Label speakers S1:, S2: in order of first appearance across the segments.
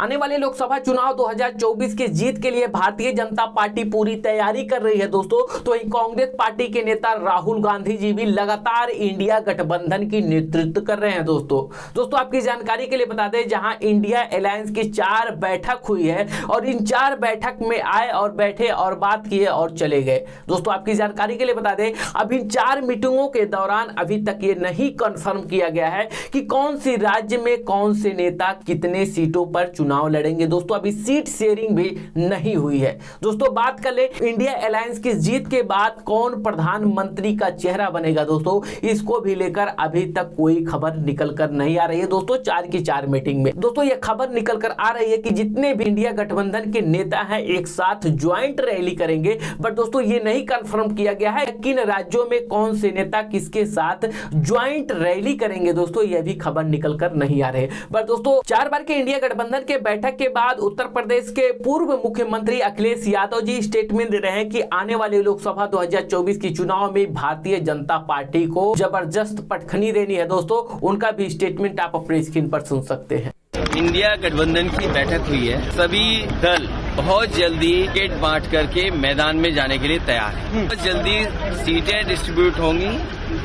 S1: आने वाले लोकसभा चुनाव 2024 की जीत के लिए भारतीय जनता पार्टी पूरी तैयारी कर रही है दोस्तों। तो वहीं कांग्रेस पार्टी के नेता राहुल गांधी जी भी लगातार इंडिया गठबंधन की नेतृत्व कर रहे हैं दोस्तों आपकी जानकारी के लिए बता दें, जहां इंडिया अलायंस की 4 बैठक हुई है और इन 4 बैठक में आए और बैठे और बात किए और चले गए। दोस्तों आपकी जानकारी के लिए बता दें, अब इन 4 मीटिंगों के दौरान अभी तक ये नहीं कंफर्म किया गया है कि कौन सी राज्य में कौन से नेता कितने सीटों पर चुनाव लड़ेंगे। दोस्तों अभी सीट शेयरिंग भी नहीं हुई है। दोस्तों बात कर ले इंडिया अलायंस की जीत के बाद कौन प्रधानमंत्री का चेहरा बनेगा। दोस्तों इसको भी लेकर अभी तक कोई खबर निकल कर नहीं आ रही है। दोस्तों 4 की 4 मीटिंग में दोस्तों ये खबर निकल कर आ रही है कि जितने भी इंडिया गठबंधन के नेता हैं एक साथ ज्वाइंट रैली करेंगे। बट दोस्तों ये नहीं कंफर्म किया गया है किन राज्यों में कौन से नेता किसके साथ ज्वाइंट रैली करेंगे। दोस्तों यह भी खबर निकल कर नहीं आ रही है। पर दोस्तों 4 बार के इंडिया गठबंधन के बैठक के बाद उत्तर प्रदेश के पूर्व मुख्यमंत्री अखिलेश यादव जी स्टेटमेंट दे रहे हैं कि आने वाले लोकसभा 2024 की चुनाव में भारतीय जनता पार्टी को जबरदस्त पटखनी देनी है। दोस्तों उनका भी स्टेटमेंट आप अपने स्क्रीन पर सुन सकते हैं।
S2: इंडिया गठबंधन की बैठक हुई है। सभी दल बहुत जल्दी टिकट बांट करके मैदान में जाने के लिए तैयार है। बहुत जल्दी सीटें डिस्ट्रीब्यूट होंगी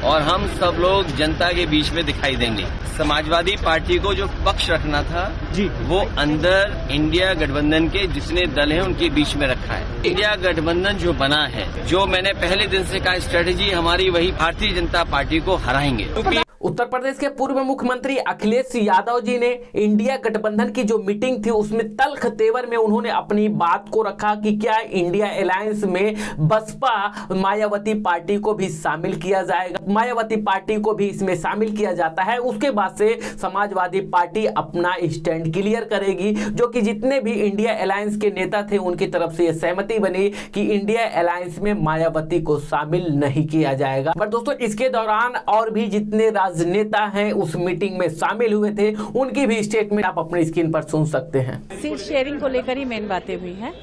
S2: और हम सब लोग जनता के बीच में दिखाई देंगे। समाजवादी पार्टी को जो पक्ष रखना था जी, वो अंदर इंडिया गठबंधन के जितने दल हैं उनके बीच में रखा है। इंडिया गठबंधन जो बना है, जो मैंने पहले दिन से कहा, स्ट्रेटेजी हमारी वही भारतीय जनता पार्टी को हराएंगे।
S1: उत्तर प्रदेश के पूर्व मुख्यमंत्री अखिलेश यादव जी ने इंडिया गठबंधन की जो मीटिंग थी उसमें तल्ख तेवर में उन्होंने अपनी बात को रखा कि क्या इंडिया अलायंस में बसपा मायावती पार्टी को भी शामिल किया जाएगा। मायावती पार्टी को भी इसमें शामिल किया जाता है, उसके बाद से समाजवादी पार्टी अपना स्टैंड क्लियर करेगी। जो कि जितने भी इंडिया अलायंस के नेता थे उनकी तरफ से यह सहमति बनी कि इंडिया अलायंस में मायावती को शामिल नहीं किया जाएगा। पर दोस्तों इसके दौरान और भी जितने नेता हैं उस मीटिंग में शामिल हुए थे उनकी भी स्टेटमेंट आप अपनी स्क्रीन पर सुन सकते हैं।
S3: सीट शेयरिंग को लेकर ही मेन बातें हुई हैं।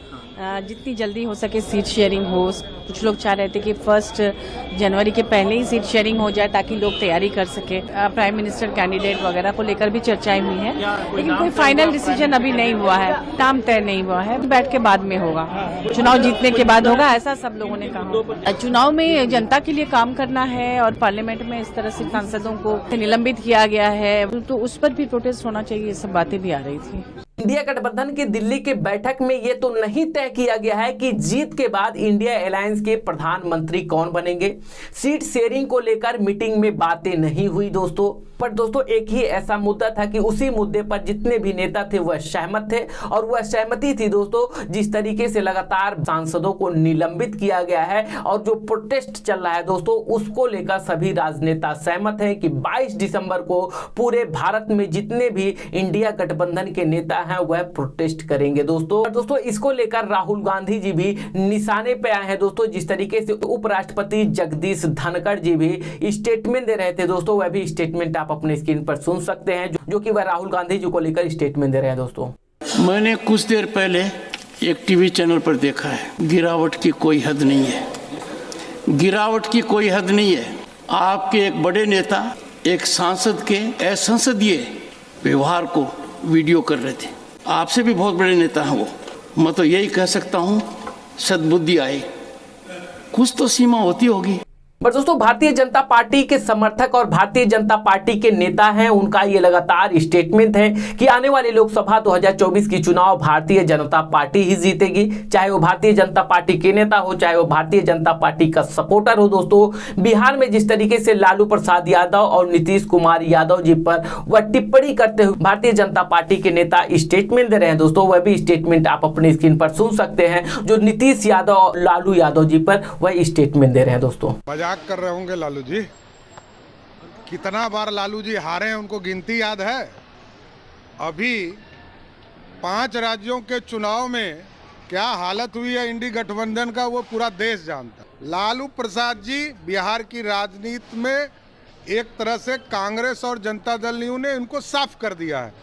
S3: जितनी जल्दी हो सके सीट शेयरिंग हो। कुछ लोग चाह रहे थे कि 1 जनवरी के पहले ही सीट शेयरिंग हो जाए ताकि लोग तैयारी कर सके। प्राइम मिनिस्टर कैंडिडेट वगैरह को लेकर भी चर्चाएं हुई हैं, लेकिन कोई फाइनल डिसीजन अभी नहीं हुआ है, नाम तय नहीं हुआ है। बैठ के बाद में होगा, चुनाव जीतने के बाद होगा, ऐसा सब लोगों ने कहा। चुनाव में जनता के लिए काम करना है और पार्लियामेंट में इस तरह से सांसदों को निलंबित किया गया है तो उस पर भी प्रोटेस्ट होना चाहिए। ये सब बातें भी आ रही थी।
S1: इंडिया गठबंधन की दिल्ली की बैठक में यह तो नहीं तय किया गया है कि जीत के बाद इंडिया अलायंस के प्रधानमंत्री कौन बनेंगे। सीट शेयरिंग को लेकर मीटिंग में बातें नहीं हुई दोस्तों। पर दोस्तों एक ही ऐसा मुद्दा था कि उसी मुद्दे पर जितने भी नेता थे वह सहमत थे और वह सहमति थी दोस्तों जिस तरीके से लगातार सांसदों को निलंबित किया गया है और जो प्रोटेस्ट चल रहा है दोस्तों उसको लेकर सभी राजनेता सहमत हैं कि 22 दिसंबर को पूरे भारत में जितने भी इंडिया गठबंधन के नेता हैं वह प्रोटेस्ट करेंगे दोस्तों इसको लेकर राहुल गांधी जी भी निशाने पे आए हैं दोस्तों। जिस तरीके से उपराष्ट्रपति जगदीश धनखड़ जी भी स्टेटमेंट दे रहे थे दोस्तों, वह भी स्टेटमेंट आप अपने स्क्रीन पर सुन सकते हैं जो कि वह राहुल गांधी जी को लेकर स्टेटमेंट दे रहे हैं दोस्तों।
S4: मैंने कुछ देर पहले एक टीवी चैनल पर देखा है, गिरावट की कोई हद नहीं है, गिरावट की कोई हद नहीं है। आपके एक बड़े नेता एक सांसद के असंसदीय व्यवहार को वीडियो कर रहे थे। आपसे भी बहुत बड़े नेता हैं वो। मैं तो यही कह सकता हूँ सद्बुद्धि आए, कुछ तो सीमा होती होगी।
S1: पर दोस्तों भारतीय जनता पार्टी के समर्थक और भारतीय जनता पार्टी के नेता हैं, उनका ये लगातार स्टेटमेंट है कि आने वाली लोकसभा 2024 की चुनाव भारतीय जनता पार्टी ही जीतेगी। चाहे वो भारतीय जनता पार्टी के नेता हो, चाहे वो भारतीय जनता पार्टी का सपोर्टर हो। दोस्तों बिहार में जिस तरीके से लालू प्रसाद यादव और नीतीश कुमार यादव जी पर वह टिप्पणी करते हुए भारतीय जनता पार्टी के नेता स्टेटमेंट दे रहे हैं दोस्तों, वह भी स्टेटमेंट आप अपनी स्क्रीन पर सुन सकते हैं जो नीतीश यादव और लालू यादव जी पर वह स्टेटमेंट दे रहे हैं दोस्तों।
S5: कर रहे होंगे लालू जी, कितना बार लालू जी हारे हैं उनको गिनती याद है? अभी 5 राज्यों के चुनाव में क्या हालत हुई है इंडी गठबंधन का वो पूरा देश जानता है। लालू प्रसाद जी बिहार की राजनीति में एक तरह से कांग्रेस और जनता दल ने उनको साफ कर दिया है।